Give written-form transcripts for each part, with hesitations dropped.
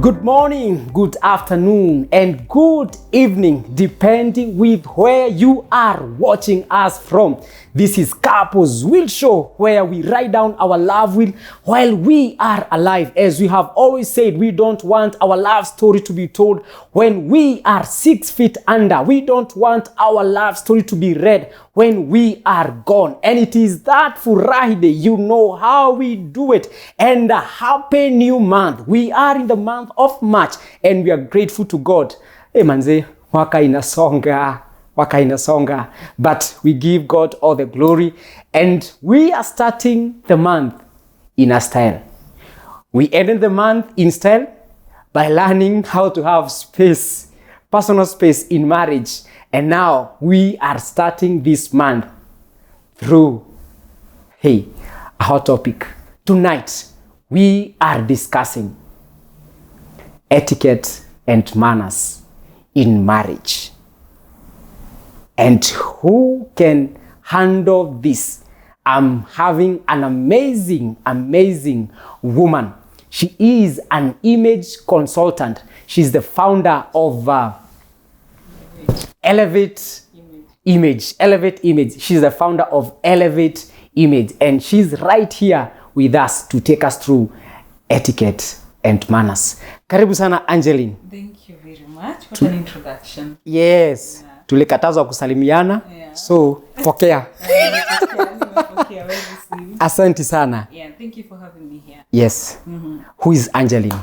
Good morning, good afternoon, and good evening, depending with where you are watching us from. This is Couples Wheel Show, where we write down our love wheel while we are alive. As we have always said, we don't want our love story to be told when we are 6 feet under. We don't want our love story to be read when we are gone. And it is that Friday, you know how we do it. And a happy new month. We are in the month of March and we are grateful to God. Hey manze, waka inasonga. But we give God all the glory, and we are starting the month in a style. We ended the month in style by learning how to have space, personal space in marriage. And now we are starting this month through, a hot topic. Tonight, we are discussing etiquette and manners in marriage. And who can handle this? I'm having an amazing woman. She is an image consultant. She's the founder of Elevate Image. She's the founder of Elevate Image. And she's right here with us to take us through etiquette and manners. Karibu sana, Angeline. Thank you very much. What an introduction. Yes. Tulikatazwa kusalimiana, so pokea. Asante sana. Yeah, thank you for having me here. Yes. Who is Angeline?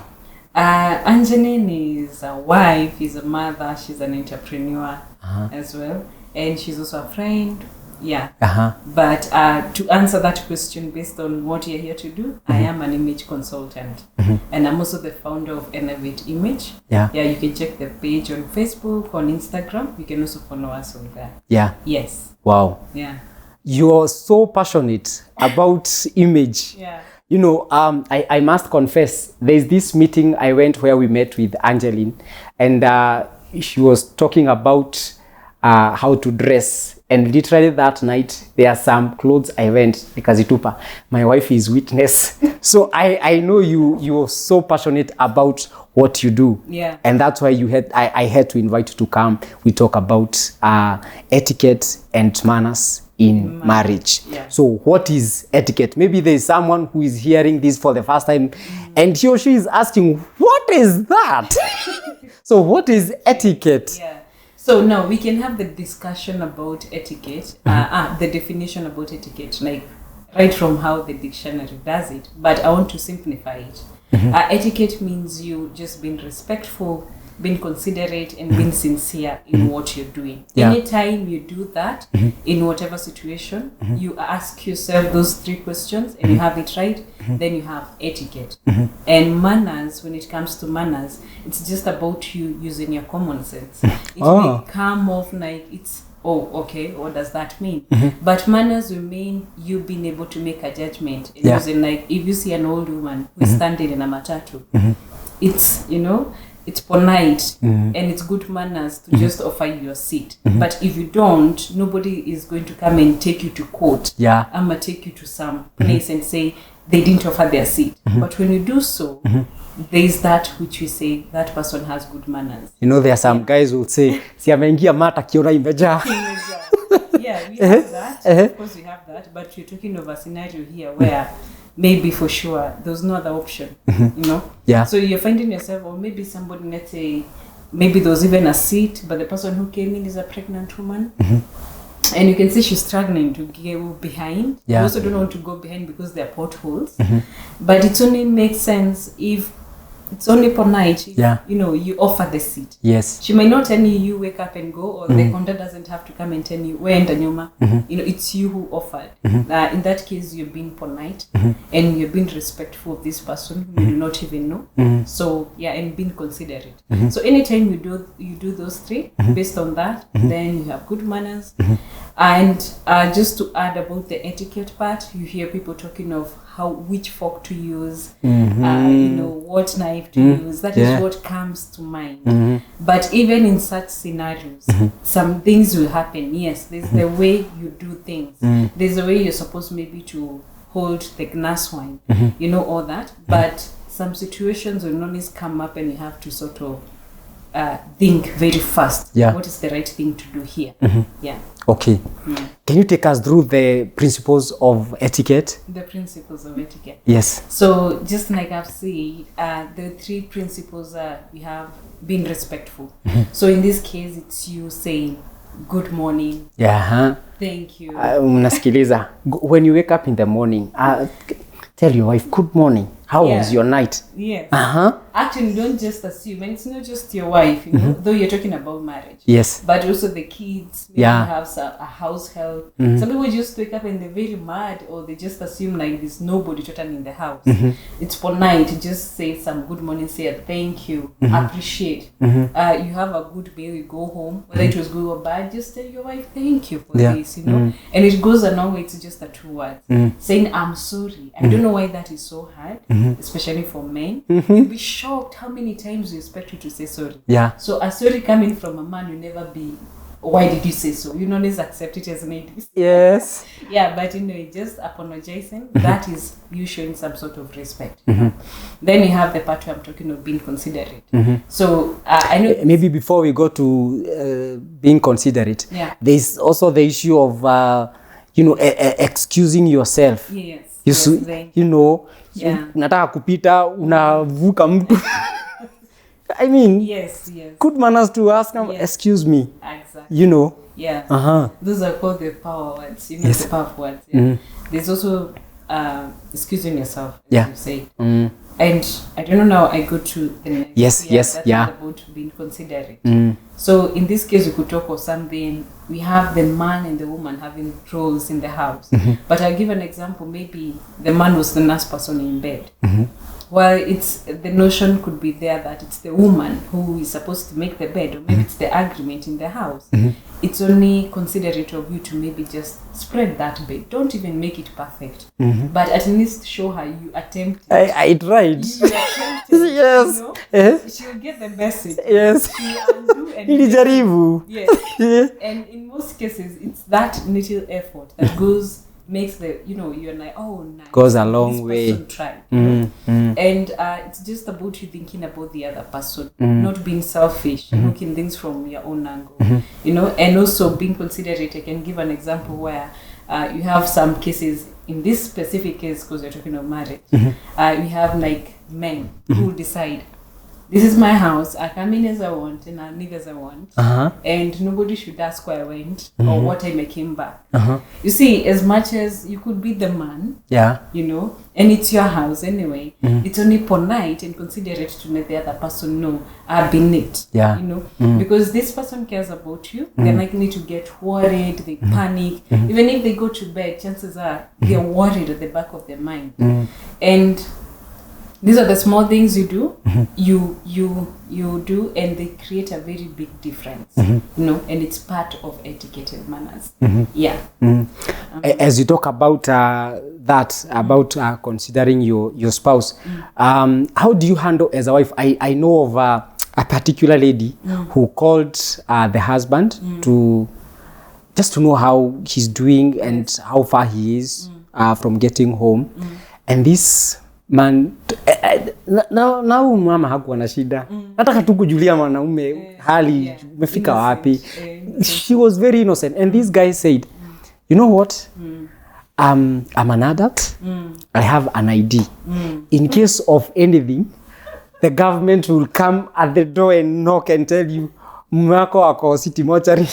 Angeline is a wife, is a mother, she's an entrepreneur as well, and she's also a friend. Yeah. But to answer that question based on what you're here to do, I am an image consultant. And I'm also the founder of Elevate Image. Yeah, you can check the page on Facebook, on Instagram. You can also follow us on there. Yeah. Yes. Wow. Yeah. You're so passionate about image. Yeah. You know, I must confess, there's this meeting I went where we met with Angeline, and she was talking about how to dress. And literally that night, there are some clothes I went because Itupa, my wife is witness. So I know you're so passionate about what you do. Yeah. And that's why I had to invite you to come. We talk about etiquette and manners in marriage. Yeah. So what is etiquette? Maybe there's someone who is hearing this for the first time and he or she is asking, what is that? So what is etiquette? Yeah. So now we can have the discussion about etiquette, the definition about etiquette, like right from how the dictionary does it. But I want to simplify it. Etiquette means you just being respectful, being considerate, and being sincere in what you're doing. Yeah. Anytime you do that, in whatever situation, you ask yourself those 3 questions and you have it right, then you have etiquette. And manners, when it comes to manners, it's just about you using your common sense. It may come off like it's, okay, what does that mean? But manners will mean you being able to make a judgment. Using, like, if you see an old woman who is standing in a matatu, it's, it's polite and it's good manners to just offer you a seat. But if you don't, nobody is going to come and take you to court. Yeah. I'm going to take you to some place and say they didn't offer their seat. But when you do so, there is that which we say that person has good manners. You know, there are some guys who will say, si ameingia mata kiona imeja. Yeah, we have that. Of course we have that. But you're talking of a scenario here where maybe for sure there's no other option, Yeah. So you're finding yourself, or maybe somebody, let's say, maybe there was even a seat, but the person who came in is a pregnant woman. And you can see she's struggling to go behind. Yeah. You also don't want to go behind because there are potholes. But it only makes sense if it's only polite if, you offer the seat. Yes. She might not tell you wake up and go, or the conductor doesn't have to come and tell you where nyuma. It's you who offered. In that case, you're being polite and you're being respectful of this person who you do not even know. So and being considerate. So anytime you do those 3, based on that, then you have good manners. And just to add about the etiquette part, you hear people talking of which fork to use, what knife to use. That is what comes to mind. But even in such scenarios, some things will happen. Yes, there's the way you do things. There's a way you're supposed maybe to hold the glass wine, all that. But some situations will always come up and you have to sort of think very fast. Yeah. What is the right thing to do here? Yeah. Okay. Can you take us through the principles of etiquette? The principles of etiquette. Yes. So just like I've said, the 3 principles are, we have being respectful. So in this case, it's you saying good morning. Yeah. Thank you. Unasikiliza. When you wake up in the morning, tell your wife, good morning. How was your night? Yes. Actually, don't just assume. And it's not just your wife, you know, though you're talking about marriage. Yes. But also the kids. Maybe you have a house help. Some people just wake up and they're very mad, or they just assume like there's nobody totally in the house. It's polite to just say some good morning, say a thank you, appreciate. You have a good meal, you go home, whether it was good or bad, just tell your wife thank you for this, you know. And it goes a long way. It's just the 2 words. Saying I'm sorry. I don't know why that is so hard. Especially for men, you'll be shocked how many times we expect you to say sorry. Yeah. So a sorry coming from a man will never be, why did you say so? You don't always accept it as ladies. Yes. Yeah, but you know, just apologizing, that is you showing some sort of respect. Then you have the part where I'm talking of being considerate. So I know maybe before we go to being considerate, there's also the issue of excusing yourself. Yes. You know, nataka kupita unavuka mtu. I mean, yes. Good manners to ask them, excuse me. Exactly. You know. Yeah. Those are called the power words. You know, the powerful words. Yeah. There's also excusing yourself, as you say. And I don't know now, I go to the next. That's about being considerate. So in this case, we could talk of something. We have the man and the woman having roles in the house. But I'll give an example. Maybe the man was the nurse person in bed. Well, it's the notion could be there that it's the woman who is supposed to make the bed, or maybe it's the agreement in the house. It's only considerate of you to maybe just spread that bed. Don't even make it perfect, but at least show her you attempted. I tried. You attempted. Yes. You know? She'll get the message. Yes. She'll undo and yes. And in most cases, it's that little effort that makes the, you know, you're like, oh, nice. Goes a long way. This person tried. And it's just about you thinking about the other person, not being selfish, looking things from your own angle, you know, and also being considerate. I can give an example where you have some cases, in this specific case, because you're talking about marriage, we have like men who decide, this is my house, I come in as I want and I leave as I want, and nobody should ask where I went or what time I came back. You see, as much as you could be the man, you know, and it's your house anyway, it's only polite and considerate to let the other person know I've been it, you know, because this person cares about you. They're likely to get worried, they panic. Even if they go to bed, chances are they're worried at the back of their mind. And these are the small things you do, you do, and they create a very big difference, you know, and it's part of etiquette and manners. As you talk about considering your spouse, how do you handle as a wife? I know of a particular lady who called the husband to know how he's doing and how far he is from getting home, and this man na mama hakuwa na shida, nataka tu kujulia mwanaume hali umefika wapi. She was very innocent, and this guy said, you know what, I'm an adult, I have an ID, in case of anything the government will come at the door and knock and tell you mwako ako city mortuary.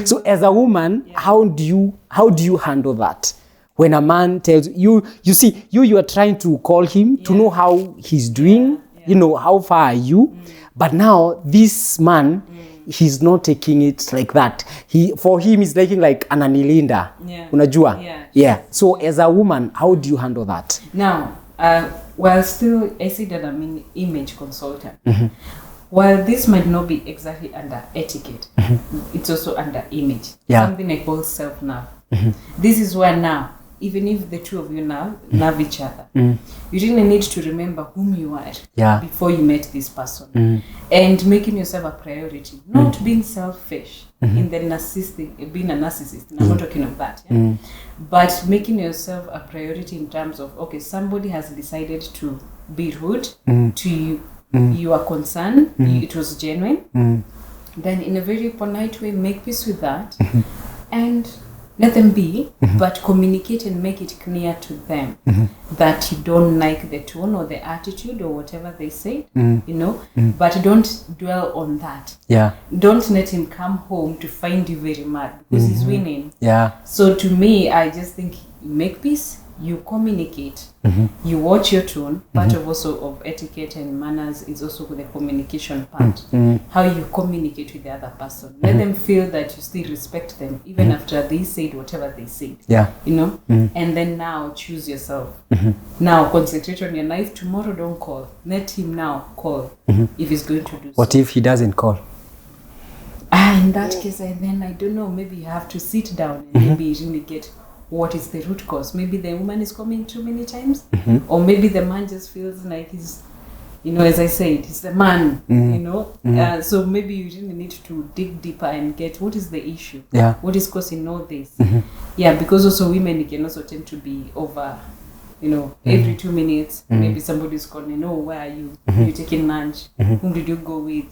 So as a woman, how do you handle that? When a man tells you see, you are trying to call him to know how he's doing, you know, how far are you? But now this man, he's not taking it like that. For him, he's like an anilinda. Unajua? Yeah. So as a woman, how do you handle that? Now, while still, I say that I'm an image consultant. While this might not be exactly under etiquette, it's also under image. Something like both self-love. This is where now, even if the two of you now love each other, you really need to remember whom you are before you met this person, and making yourself a priority, not being selfish in the narcissistic, being a narcissist. I'm not talking of that, but making yourself a priority in terms of, okay, somebody has decided to be rude to you. You are concerned, it was genuine, then in a very polite way, make peace with that and let them be, but communicate and make it clear to them that you don't like the tone or the attitude or whatever they say, but don't dwell on that. Yeah. Don't let him come home to find you very mad because he's winning. Yeah. So to me, I just think you make peace, you communicate, you watch your tone. Part of also of etiquette and manners is also the communication part. How you communicate with the other person. Let them feel that you still respect them even after they said whatever they said. Yeah. And then now choose yourself. Now concentrate on your life. Tomorrow don't call. Let him now call if he's going to do so. What if he doesn't call? In that case, then I don't know. Maybe you have to sit down and maybe really get what is the root cause. Maybe the woman is coming too many times, or maybe the man just feels like he's, as I said, he's the man, so maybe you really need to dig deeper and get what is the issue, what is causing all this. Because also women can also tend to be over, every 2 minutes, maybe somebody's calling, where are you? You're taking lunch, whom did you go with?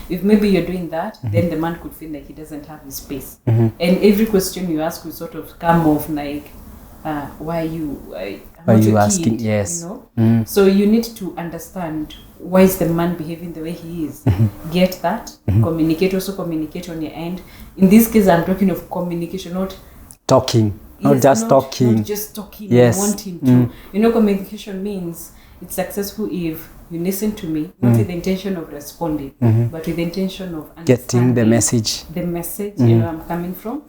If maybe you're doing that, then the man could feel like he doesn't have his space. And every question you ask will sort of come off like, why are you asking? Kid, yes. So you need to understand why is the man behaving the way he is. Get that, communicate on your end. In this case, I'm talking of communication, not talking. Not just talking. Not just talking. Yes. You want him to. Communication means it's successful if you listen to me, not with the intention of responding, but with the intention of getting the message. The message, I'm coming from.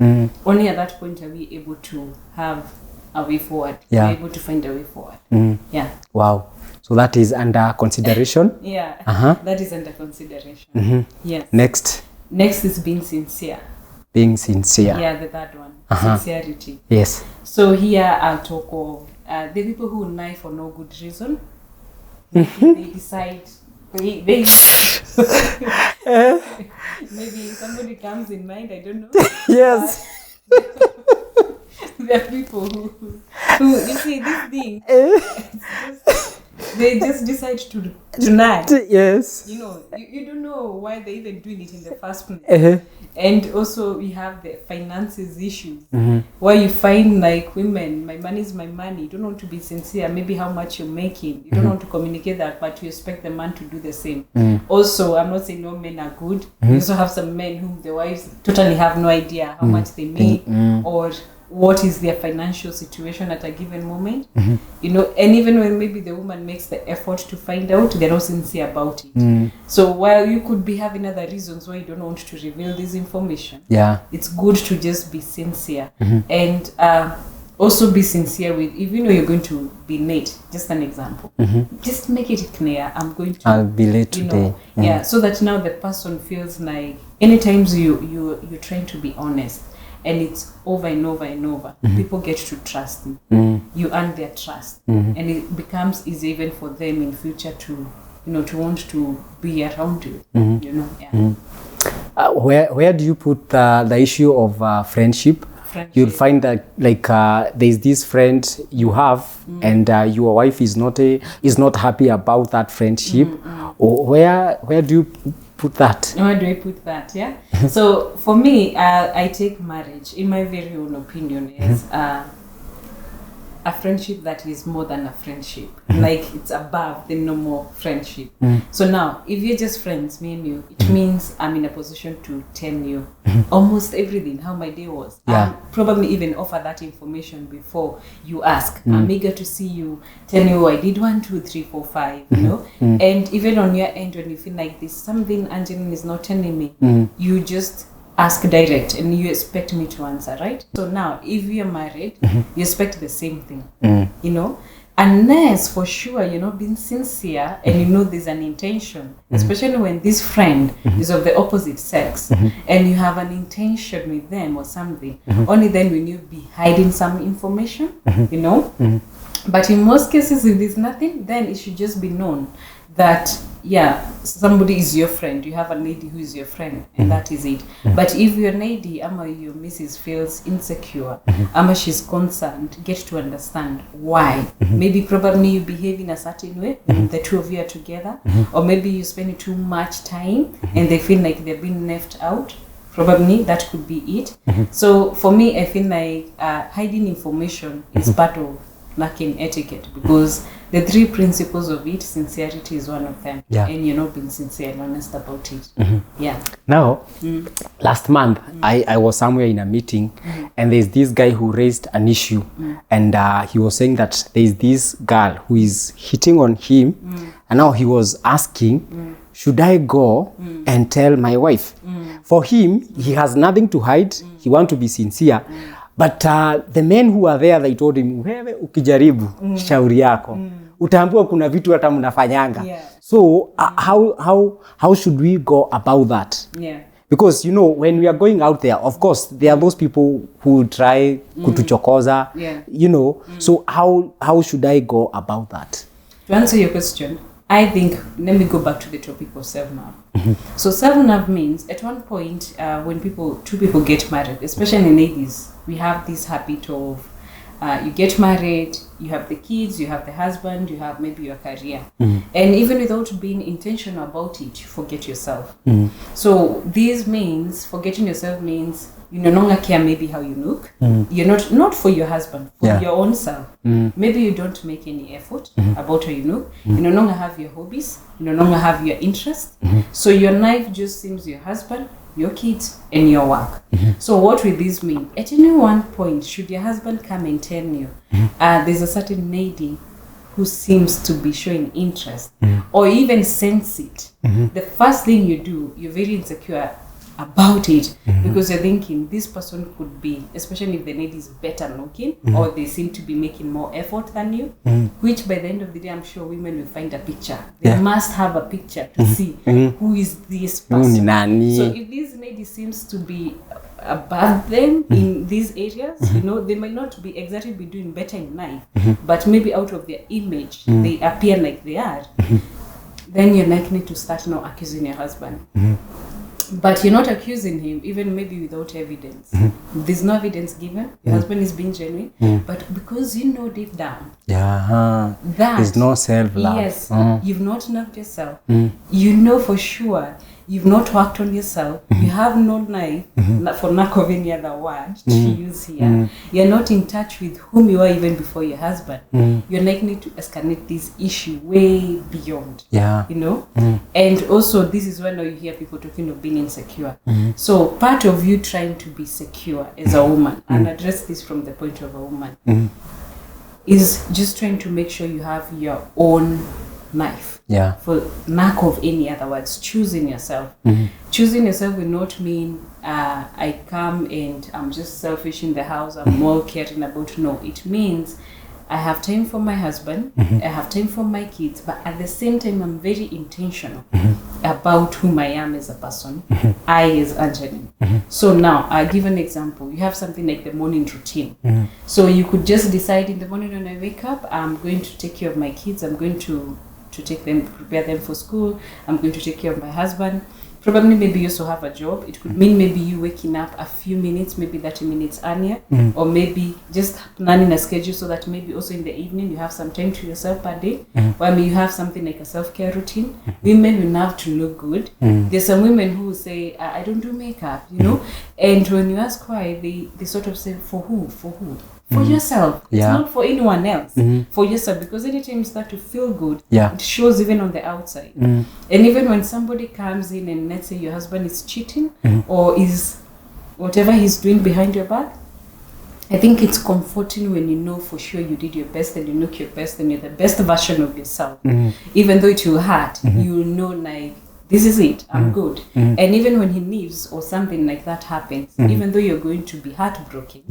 Only at that point are we able to have a way forward. Yeah. We're able to find a way forward. Yeah. Wow. So that is under consideration? Yeah. That is under consideration. Yes. Next is being sincere. Being sincere. Yeah, the third one. Sincerity. Yes. So here I'll talk of the people who lie for no good reason. They decide they maybe somebody comes in mind, I don't know. Yes. There are people who you see this thing. They just decide to lie. Yes. You don't know why they're even doing it in the first place. And also we have the finances issues where you find like women, my money is my money. You don't want to be sincere, maybe how much you're making. You don't want to communicate that, but you expect the man to do the same. Also, I'm not saying no men are good. You also have some men whom the wives totally have no idea how much they make or what is their financial situation at a given moment, and even when maybe the woman makes the effort to find out, they're not sincere about it. So while you could be having other reasons why you don't want to reveal this information, it's good to just be sincere and also be sincere with, even though you're going to be late, just an example, just make it clear, I'll be late today. So that now the person feels like anytime you're trying to be honest, and it's over and over and over. People get to trust you. You earn their trust, and it becomes easy even for them in future to, to want to be around you. Where do you put the issue of friendship? You'll find that there's this friend you have, and your wife is not happy about that friendship. Or where do you put that? Where do I put that? Yeah. So for me, I take marriage, in my very own opinion, is a friendship that is more than a friendship. Like it's above the normal friendship. So now, if you're just friends, me and you, it means I'm in a position to tell you almost everything, how my day was. Probably even offer that information before you ask. I'm eager to see you, tell you I did 1, 2, 3, 4, 5, And even on your end, when you feel like there's something Angeline is not telling me, you just ask direct and you expect me to answer, right? So now, if you're married, you expect the same thing, unless for sure you're not being sincere and there's an intention, especially when this friend is of the opposite sex and you have an intention with them or something, only then will you be hiding some information, But in most cases, if there's nothing, then it should just be known that somebody is your friend, you have a lady who is your friend, and that is it. But if your lady ama your missus feels insecure, ama she's concerned, get to understand why. Maybe probably you behave in a certain way when the two of you are together, or maybe you spend too much time and they feel like they're being left out. Probably that could be it. So for me, I feel like hiding information is part of lacking etiquette, because the 3 principles of it, sincerity is one of them. And you're not being sincere and honest about it. Now, last month, I was somewhere in a meeting, and there's this guy who raised an issue, and he was saying that there's this girl who is hitting on him, and now he was asking, should I go and tell my wife? For him, he has nothing to hide. He wants to be sincere. But the men who are there, they told him, wewe ukijaribu shauri yako, utaambiwa kuna vitu hata mnafanyanga. So how should we go about that? Because, you know, when we are going out there, of course, there are those people who try kutuchokoza, you know. So how should I go about that? To answer your question, I think, let me go back to the topic of self-love. So self-love means, at one point, when two people get married, especially ladies, we have this habit of, you get married, you have the kids, you have the husband, you have maybe your career. And even without being intentional about it, you forget yourself. So this means, forgetting yourself means, you no longer care maybe how you look. You're not for your husband, for your own self. Maybe you don't make any effort about how you look. You no longer have your hobbies. You no longer have your interests. So your life just seems your husband, your kids, and your work. So what will this mean? At any one point, should your husband come and tell you, there's a certain lady who seems to be showing interest, or even sense it, the first thing you do, you're very insecure about it, because you're thinking this person could be, especially if the lady is better looking, or they seem to be making more effort than you, which by the end of the day, I'm sure women will find a picture. They must have a picture to see who is this person. So if this lady seems to be above them in these areas, you know, they might not be exactly be doing better in life, but maybe out of their image, they appear like they are. Then you're likely to start now accusing your husband. But you're not accusing him, even maybe without evidence. There's no evidence given. Your husband is being genuine. But because you know deep down that there's no self-love. Yes, you've not loved yourself. You know for sure you've not worked on yourself. You have no life, for lack of any other word to use here. You're not in touch with whom you were even before your husband. You're likely to escalate this issue way beyond. You know? And also, this is when you hear people talking of being insecure. So part of you trying to be secure as a woman, and address this from the point of a woman, is just trying to make sure you have your own life. For lack of any other words, choosing yourself. Choosing yourself will not mean I come and I'm just selfish in the house, I'm more caring about. No, it means I have time for my husband, I have time for my kids, but at the same time I'm very intentional about whom I am as a person. I is Angeline. So now I'll give an example. You have something like the morning routine. So you could just decide in the morning when I wake up, I'm going to take care of my kids, I'm going to take them, prepare them for school, I'm going to take care of my husband. Probably maybe you also have a job. It could mean maybe you waking up a few minutes, maybe 30 minutes earlier, or maybe just planning a schedule so that maybe also in the evening you have some time to yourself per day. Or maybe you have something like a self-care routine. Women will love to look good. There's some women who say, I don't do makeup, you know. And when you ask why, they sort of say, for who? For who? For yourself. It's not for anyone else. For yourself. Because anytime you start to feel good, it shows even on the outside. And even when somebody comes in and let's say your husband is cheating or is whatever he's doing behind your back, I think it's comforting when you know for sure you did your best and you look your best and you're the best version of yourself. Even though it will hurt, you know like, this is it, I'm good. And even when he leaves or something like that happens, even though you're going to be heartbroken,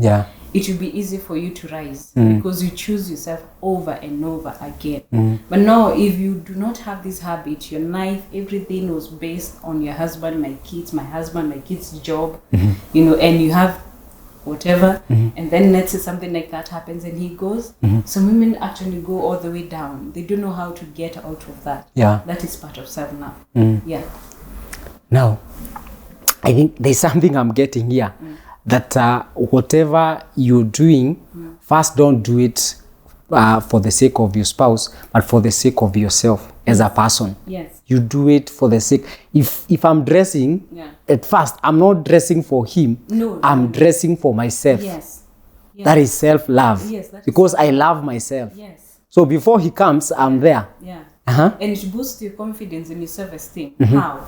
it will be easy for you to rise because you choose yourself over and over again. But now, if you do not have this habit, your life, everything was based on your husband, my kids, my husband, my kids' job, you know, and you have whatever, and then let's say something like that happens and he goes. Some women actually go all the way down. They don't know how to get out of that. Yeah. That is part of self-love. Yeah. Now, I think there's something I'm getting here, that whatever you're doing, first don't do it for the sake of your spouse, but for the sake of yourself as a person. Yes. You do it for the sake. If I'm dressing, at first, I'm not dressing for him. No. I'm dressing for myself. Yes. That is self-love. Yes, that is because I love myself. Yes. So before he comes, I'm there. Yeah. Uh-huh. And it boosts your confidence and your self-esteem. How?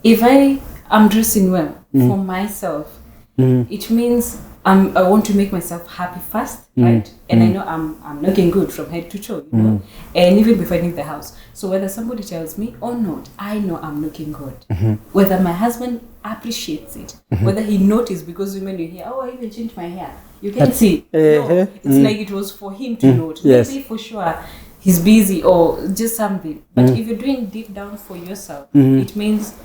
If I am dressing well for myself, it means I want to make myself happy first, right? And I know I'm looking good from head to toe, you know, and even before I leave the house. So whether somebody tells me or not, I know I'm looking good. Whether my husband appreciates it, whether he noticed, because women you hear, oh, I even changed my hair. You can see. No, it's like it was for him to note. Yes. Maybe for sure he's busy or just something. But if you're doing deep down for yourself, it means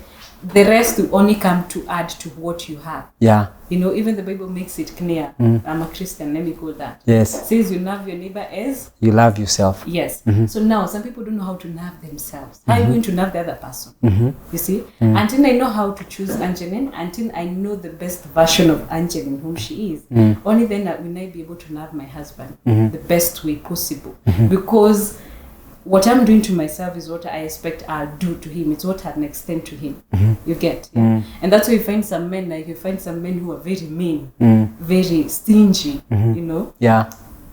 the rest will only come to add to what you have. Yeah. You know, even the Bible makes it clear. I'm a Christian, let me call that. Yes. It says you love your neighbor as you love yourself. Yes. So now some people don't know how to love themselves. How are you going to love the other person? You see? Until I know how to choose Angeline, until I know the best version of Angeline, whom she is, only then will I be able to love my husband the best way possible. Because what I'm doing to myself is what I expect I'll do to him. It's what I'll extend to him. You get? Yeah? And that's why you find some men, like you find some men who are very mean, very stingy, you know,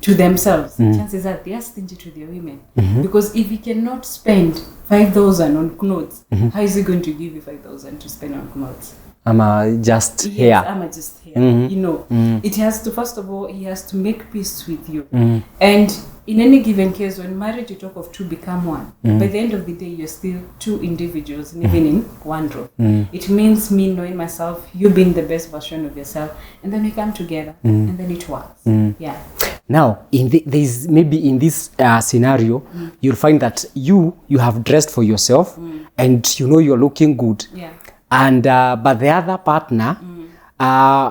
to themselves. Chances are they are stingy to their women. Because if he cannot spend 5,000 on clothes, how is he going to give you 5,000 to spend on clothes? I'm just here. Yes, I'm just here. You know, it has to, first of all, he has to make peace with you. And in any given case, when marriage, you talk of two become one. By the end of the day, you're still two individuals living in one room. It means me knowing myself, you being the best version of yourself, and then we come together, and then it works. Yeah. Now, there's maybe in this scenario, you'll find that you have dressed for yourself, and you know you're looking good. Yeah. And but the other partner,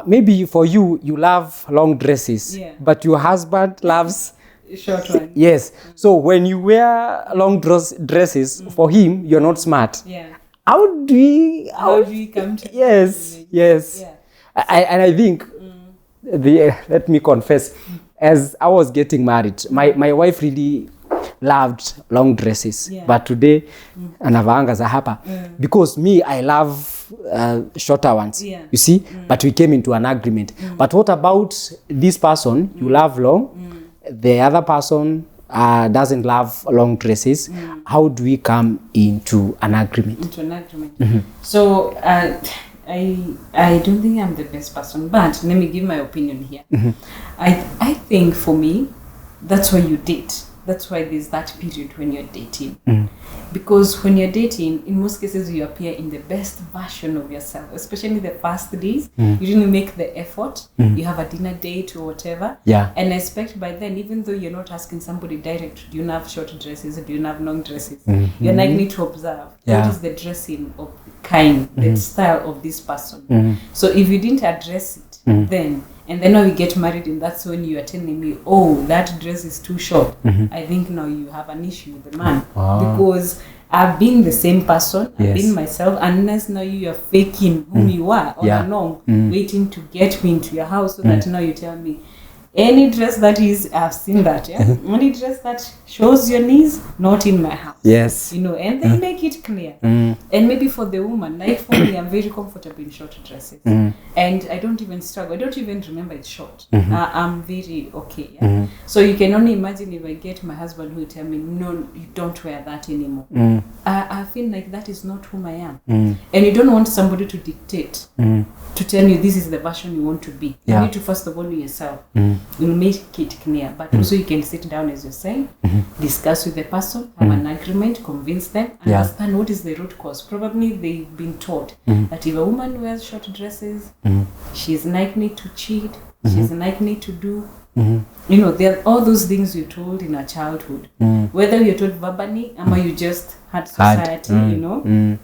maybe for you love long dresses, but your husband loves short one. Yes. So when you wear long dresses, for him, you're not smart. Yeah. How do we come to Yes. Yeah. I think let me confess, as I was getting married, my wife really loved long dresses, but today anavanga za hapa because me I love shorter ones. You see, but we came into an agreement. But what about this person? You love long, the other person doesn't love long dresses. How do we come into an agreement? So I don't think I'm the best person, but let me give my opinion here. I think for me, that's why you date. That's why there's that period when you're dating. Because when you're dating, in most cases, you appear in the best version of yourself, especially the first days. You didn't make the effort. You have a dinner date or whatever. And I expect by then, even though you're not asking somebody direct, do you have short dresses or do you have long dresses? You're likely to observe what is the dressing of kind, the style of this person. So if you didn't address it then, and then when we get married, and that's when you are telling me, oh, that dress is too short. I think now you have an issue with the man. Because I've been the same person, I've been myself, unless now you are faking whom you are all along, waiting to get me into your house so that now you tell me, any dress that is, I've seen that, any dress that shows your knees, not in my house. Yes. You know, and they make it clear. And maybe for the woman, like for me, I'm very comfortable in short dresses. And I don't even struggle. I don't even remember it's short. I'm very okay. So you can only imagine if I get my husband who will tell me, no, you don't wear that anymore. I feel like that is not whom I am. And you don't want somebody to dictate, to tell you this is the version you want to be. You need to first of all know yourself. You'll make it clear. But also you can sit down, as you're saying, discuss with the person, have an agreement, convince them, understand what is the root cause. Probably they've been taught that if a woman wears short dresses, she's likely to cheat, she's likely to do, you know, there are all those things you're told in our childhood. Whether you're told verbally or you just had society, you know,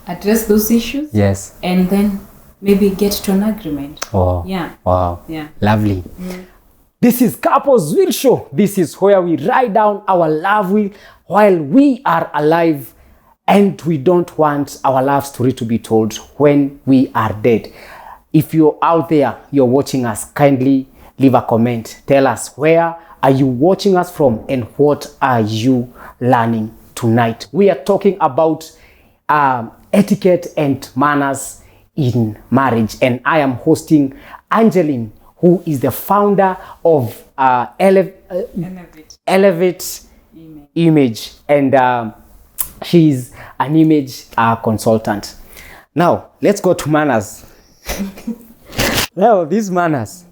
address those issues. And then maybe get to an agreement. Oh, Yeah. wow, Yeah. lovely. This is Couples Wheel Show. This is where we write down our love wheel while we are alive, and we don't want our love story to be told when we are dead. If you're out there, you're watching us, kindly leave a comment. Tell us, where are you watching us from and what are you learning tonight? We are talking about etiquette and manners in marriage, and I am hosting Angeline, who is the founder of Elevate Image, and she's an image consultant. Now, let's go to manners. Now, these manners,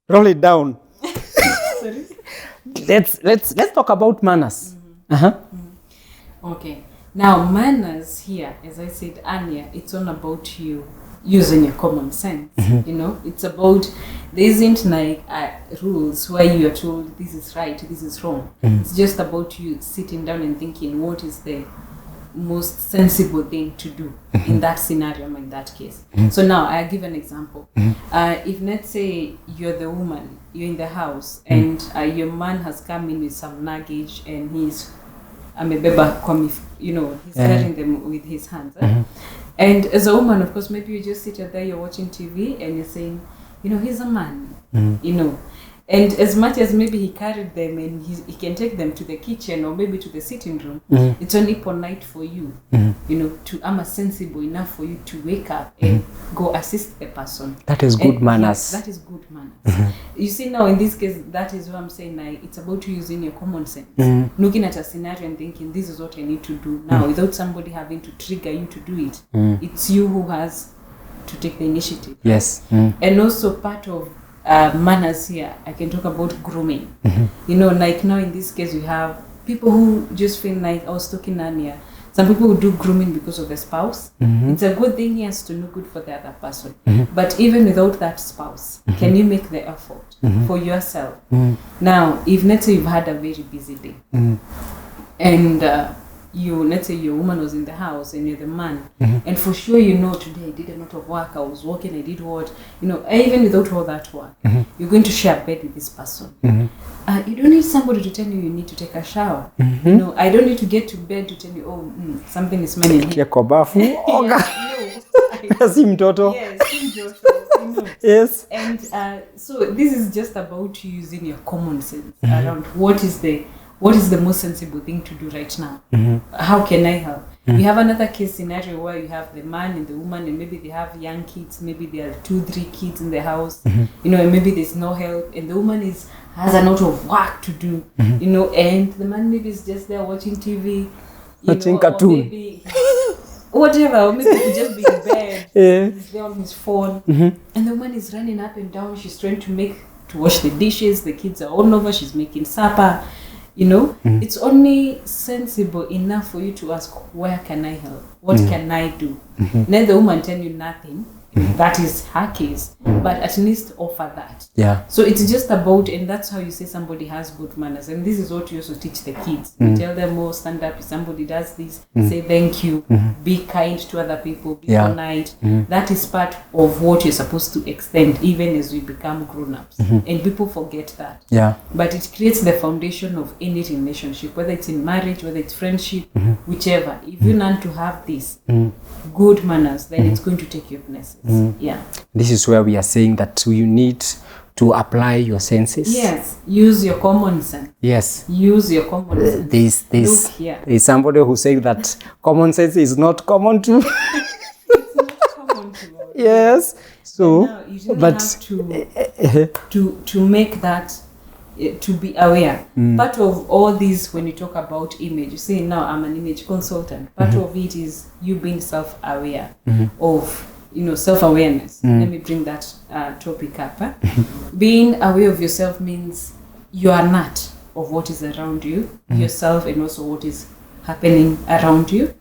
roll it down. Sorry? Let's talk about manners. Okay. Now, manners here, as I said earlier, it's all about you using your common sense. You know, it's about, there isn't like rules where you are told this is right, this is wrong. It's just about you sitting down and thinking what is the most sensible thing to do in that scenario, in that case. So now I'll give an example. If let's say you're the woman, you're in the house, and your man has come in with some luggage and he's he's carrying them with his hands. And as a woman, of course, maybe you just sit there, you're watching TV and you're saying, he's a man, And as much as maybe he carried them and he can take them to the kitchen or maybe to the sitting room, it's only polite for you, to sensible enough for you to wake up and go assist the person. That is good manners. Yes, that is good manners. You see, now in this case, that is what I'm saying. It's about you using your common sense, looking at a scenario and thinking, this is what I need to do now, without somebody having to trigger you to do it. It's you who has to take the initiative. Yes. And also part of manners here, I can talk about grooming. Like now in this case, we have people who just feel like, I was talking earlier, some people who do grooming because of the spouse. It's a good thing, yes, to look good for the other person. But even without that spouse, can you make the effort for yourself? Now, if let's say you've had a very busy day, and let's say your woman was in the house and you're the man, and for sure today I did a lot of work, I was working, I did what, even without all that work, you're going to share a bed with this person. You don't need somebody to tell you need to take a shower. I don't need to get to bed to tell you, something is smelling here. Yes. And so this is just about you using your common sense around what is the most sensible thing to do right now. How can I help? We have another case scenario where you have the man and the woman, and maybe they have young kids, maybe there are 2-3 kids in the house, and maybe there's no help, and the woman has a lot of work to do, and the man maybe is just there watching TV, watching cartoon, maybe whatever, or maybe he just be in bed, he's there on his phone, and the woman is running up and down, she's trying to wash the dishes, the kids are all over, she's making supper. It's only sensible enough for you to ask, where can I help? What can I do? Let the woman tell you nothing. That is her case, but at least offer that. Yeah. So it's just about, and that's how you say somebody has good manners. And this is what you also teach the kids. You tell them, stand up. If somebody does this, say thank you. Be kind to other people. Be polite. That is part of what you're supposed to extend, even as we become grown-ups. And people forget that. Yeah. But it creates the foundation of any relationship, whether it's in marriage, whether it's friendship, whichever. If you learn to have this good manners, then it's going to take you places. Yeah. This is where we are saying that you need to apply your senses. Yes. Use your common sense. Yes. Use your common sense. There's somebody who said that common sense is not common to. It's not common to all. Yes. So, now, you have to make that. To be aware. Part of all this, when you talk about image, you say now I'm an image consultant. Part of it is you being self-aware of, self-awareness. Let me bring that topic up. Being aware of yourself means you are not of what is around you, yourself, and also what is happening around you,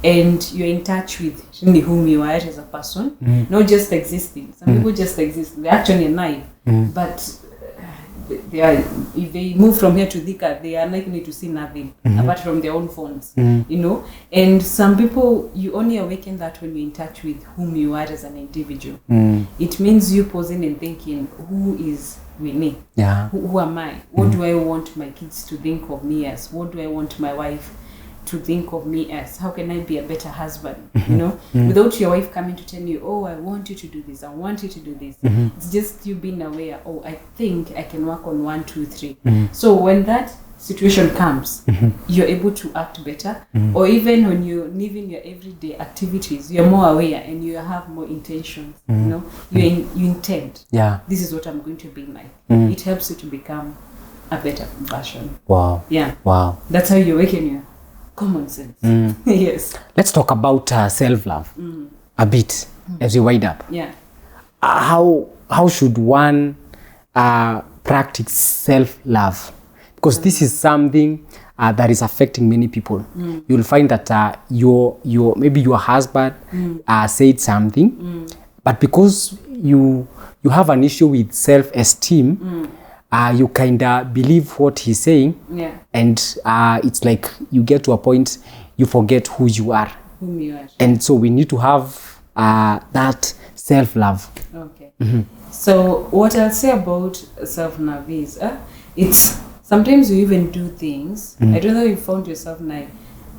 and you're in touch with really whom you are as a person, not just existing. Some people just exist. They're actually alive, but they are, if they move from here to Thika, they are likely to see nothing apart from their own phones, you know. And some people, you only awaken that when you're in touch with whom you are as an individual. It means you pausing and thinking, who is Winnie? Yeah. Who am I? What do I want my kids to think of me as? What do I want my wife to think of me as? How can I be a better husband? You know, without your wife coming to tell you, oh, I want you to do this, I want you to do this. It's just you being aware, oh, I think I can work on 1, 2, 3. So when that situation comes, you're able to act better. Or even when you're living your everyday activities, you're more aware and you have more intentions. You know, you intend. Yeah. This is what I'm going to be like. It helps you to become a better version. Wow. Yeah. Wow. That's how you awaken your common sense. Yes. Let's talk about self-love a bit as we wind up. Yeah. How should one practice self-love? Because this is something that is affecting many people. You'll find that maybe your husband said something, but because you have an issue with self-esteem, you kind of believe what he's saying, and it's like you get to a point you forget who you are. Whom you are. And so we need to have that self-love. Okay. So what I'll say about self-love is, it's sometimes you even do things. I don't know if you found yourself like,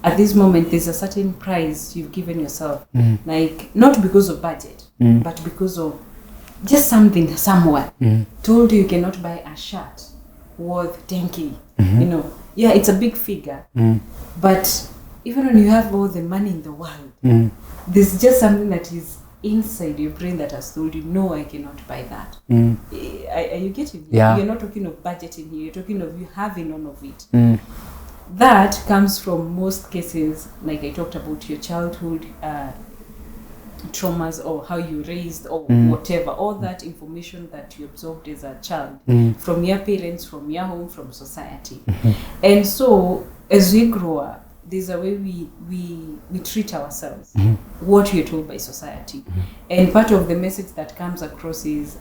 at this moment, there's a certain price you've given yourself. Like, not because of budget, but because of just something somewhere told you cannot buy a shirt worth 10K. You know, yeah, it's a big figure. But even when you have all the money in the world, there's just something that is inside your brain that has told you, no, I cannot buy that. Are you getting it? Yeah. You're not talking of budgeting here, you're talking of you having none of it. That comes from most cases, like I talked about your childhood traumas, or how you raised, or whatever, all that information that you absorbed as a child from your parents, from your home, from society. And so as we grow up, there's a way we treat ourselves, what we're told by society. And part of the message that comes across is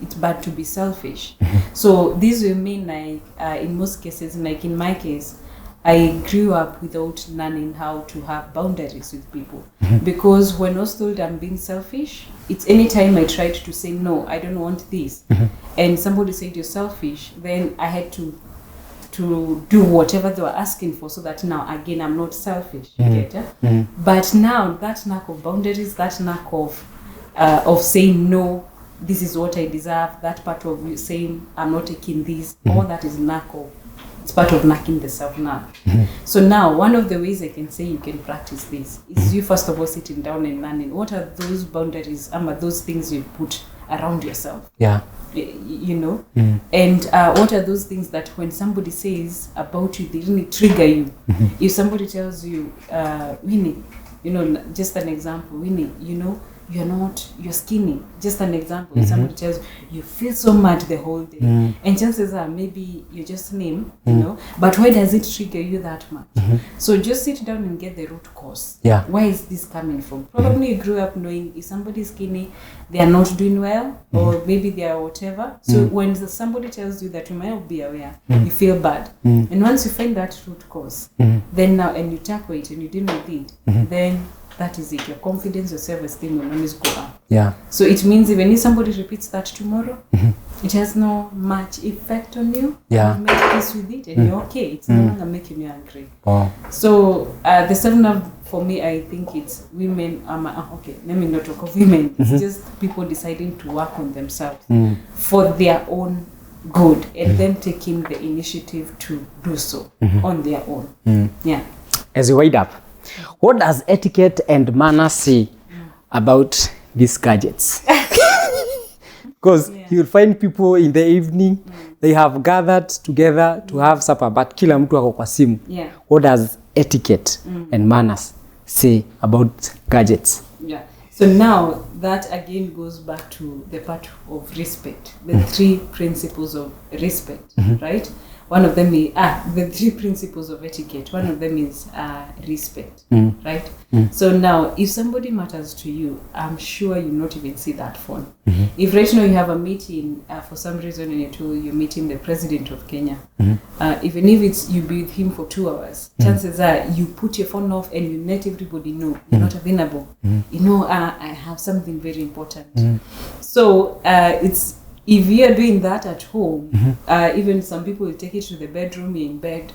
it's bad to be selfish. So these will mean, like in most cases, like in my case, I grew up without learning how to have boundaries with people. Because when I was told I'm being selfish, it's anytime I tried to say, no, I don't want this, and somebody said you're selfish, then I had to do whatever they were asking for, so that now again I'm not selfish. But now that lack of boundaries, that lack of saying no, this is what I deserve, that part of you saying I'm not taking this, all that is lack of, it's part of lacking the self-love. So now one of the ways I can say you can practice this is you first of all sitting down and learning what are those boundaries, those things you put around yourself. Yeah. You know, and what are those things that when somebody says about you, they really trigger you. If somebody tells you, Winnie, you know, just an example, Winnie, you know, you're skinny, just an example. If somebody tells you feel so mad the whole day, and chances are maybe you're just slim, you know, but why does it trigger you that much? So just sit down and get the root cause. Why is this coming from? Probably you grew up knowing if somebody's skinny, they are not doing well, or maybe they are whatever. So when somebody tells you that, you might not be aware, you feel bad. And once you find that root cause, then now, and you tackle it and you deal with it, then that is it. Your confidence, your self-esteem will always go up. So it means even if somebody repeats that tomorrow, it has no much effect on you. You make peace with it and you're okay. It's no longer making you angry. So the self-love for me, I think it's women. Okay, let me not talk of women. It's just people deciding to work on themselves for their own good, and them taking the initiative to do so on their own. As we wind up, what does etiquette and manners say about these gadgets? Because you'll find people in the evening, they have gathered together to have supper, but kila mtu ako kwa simu. What does etiquette and manners say about gadgets? So now that again goes back to the part of respect, the 3 principles of respect, right? One of them is the 3 principles of etiquette. One of them is respect, right? So now, if somebody matters to you, I'm sure you not even see that phone. If right now you have a meeting for some reason and you're meeting the president of Kenya, even if it's you be with him for 2 hours, chances are you put your phone off and you let everybody know you're not available. You know, I have something very important. So it's if you are doing that at home, even some people will take it to the bedroom, you're in bed,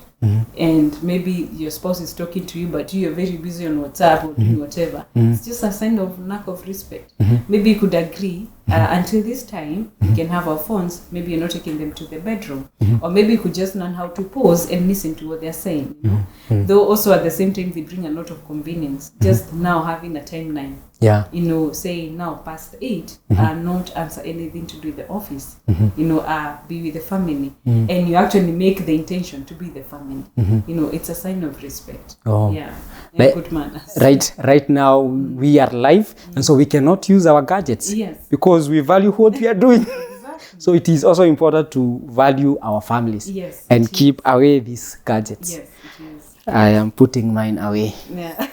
and maybe your spouse is talking to you, but you're very busy on WhatsApp or doing whatever. It's just a sign of lack of respect. Maybe you could agree, until this time, we can have our phones, maybe you're not taking them to the bedroom. Or maybe you could just learn how to pause and listen to what they're saying. You know? Though also at the same time, they bring a lot of convenience. Just now having a timeline. Yeah. You know, saying now past 8, not answer anything to do with the office. You know, be with the family. And you actually make the intention to be the family. You know, it's a sign of respect. Oh. Yeah. And good manners. Right now we are live, and so we cannot use our gadgets. Yes. Because we value what we are doing. Exactly. So it is also important to value our families. Yes. And keep away these gadgets. Yes, it is. I am putting mine away. Yeah.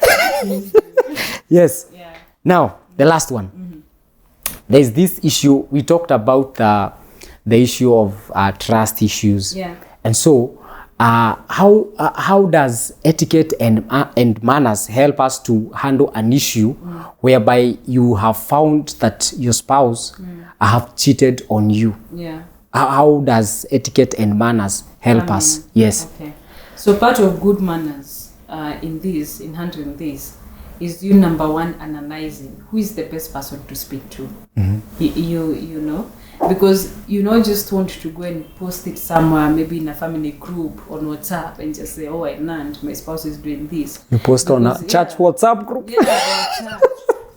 Yes. Yeah. Now, the last one. There's this issue. We talked about the issue of trust issues. Yeah. And so, how does etiquette and manners help us to handle an issue whereby you have found that your spouse have cheated on you? Yeah. How does etiquette and manners help us? Yes. Okay. So part of good manners in handling this is you, number one, analyzing who is the best person to speak to. You know, because you not just want to go and post it somewhere, maybe in a family group on WhatsApp, and just say, oh, I learned my spouse is doing this. You post because, on a church WhatsApp group. Yeah, or church.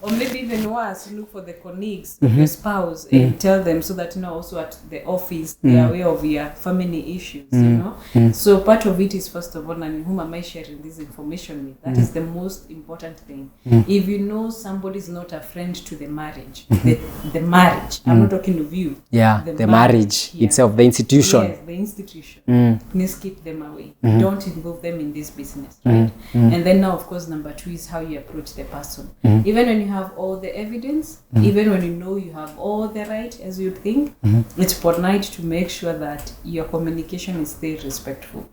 Or maybe even worse, look for the colleagues of your spouse and tell them, so that, you know, also at the office, they are aware of your family issues, you know. So part of it is, first of all, and whom am I sharing this information with? That is the most important thing. If you know somebody is not a friend to the marriage, the marriage, I'm not talking of you. Yeah, the marriage itself, the institution. Yes, the institution. Please keep them away. Don't involve them in this business, right? And then now, of course, number 2 is how you approach the person. Even when you have all the evidence, even when you know you have all the right, as you think, it's polite to make sure that your communication is still respectful.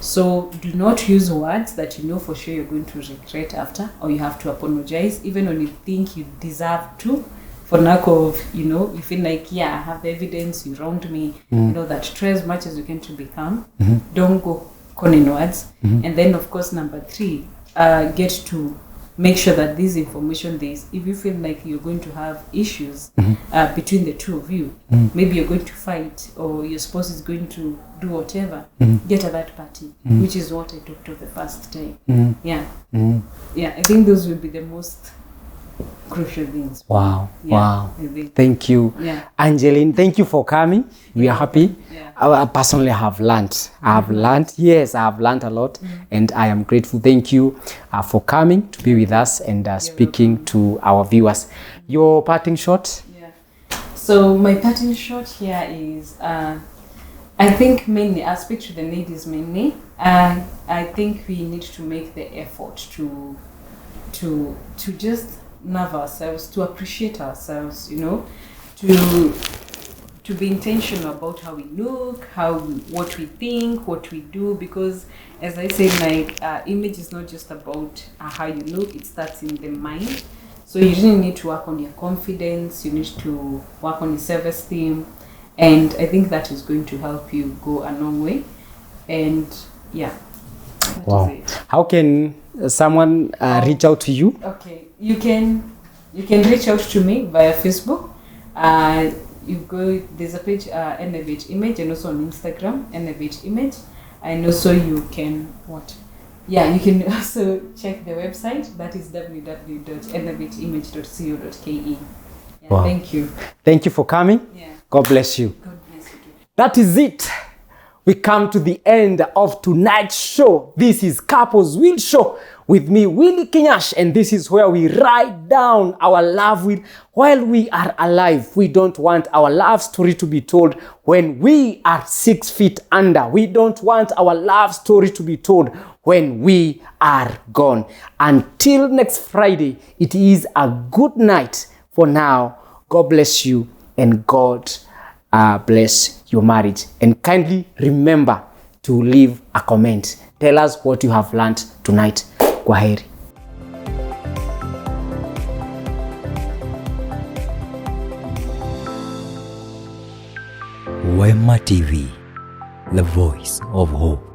So do not use words that you know for sure you're going to regret after, or you have to apologize, even when you think you deserve to, for lack of, you know, you feel like, yeah, I have the evidence, you wronged me, you know, that try as much as you can to be calm. Don't go conning words. And then, of course, number 3, get to make sure that this information, if you feel like you're going to have issues between the 2 of you, maybe you're going to fight, or your spouse is going to do whatever, get at that party, which is what I talked of the first time. Yeah. Yeah, I think those will be the most crucial things. Wow. Yeah, Wow. Thank you. Yeah. Angeline, thank you for coming. We are happy. Yeah. I personally have learned. Yes, I have learned a lot, and I am grateful. Thank you for coming to be with us and speaking to our viewers. Your parting shot? Yeah. So my parting shot here is, I think mainly, I'll speak to the ladies mainly. I think we need to make the effort to just love ourselves, to appreciate ourselves, you know, to be intentional about how we look, what we think, what we do, because as I said, like, image is not just about how you look, it starts in the mind. So you really need to work on your confidence, you need to work on your self-esteem, and I think that is going to help you go a long way. And yeah. Wow. How can someone reach out to you? Okay, you can reach out to me via Facebook. You go, there's a page, NFH Image, and also on Instagram, NFH Image. And also you can, you can also check the website, that is www.nfhimage.co.ke. Yeah, wow. Thank you. Thank you for coming. Yeah. God bless you. God bless you. That is it. We come to the end of tonight's show. This is Couples Will Show, with me, Willie Kinyash, and this is where we write down our love will while we are alive. We don't want our love story to be told when we are 6 feet under. We don't want our love story to be told when we are gone. Until next Friday, it is a good night for now. God bless you, and God bless your marriage. And kindly remember to leave a comment. Tell us what you have learned tonight. Kwaheri. Wema TV, the voice of hope.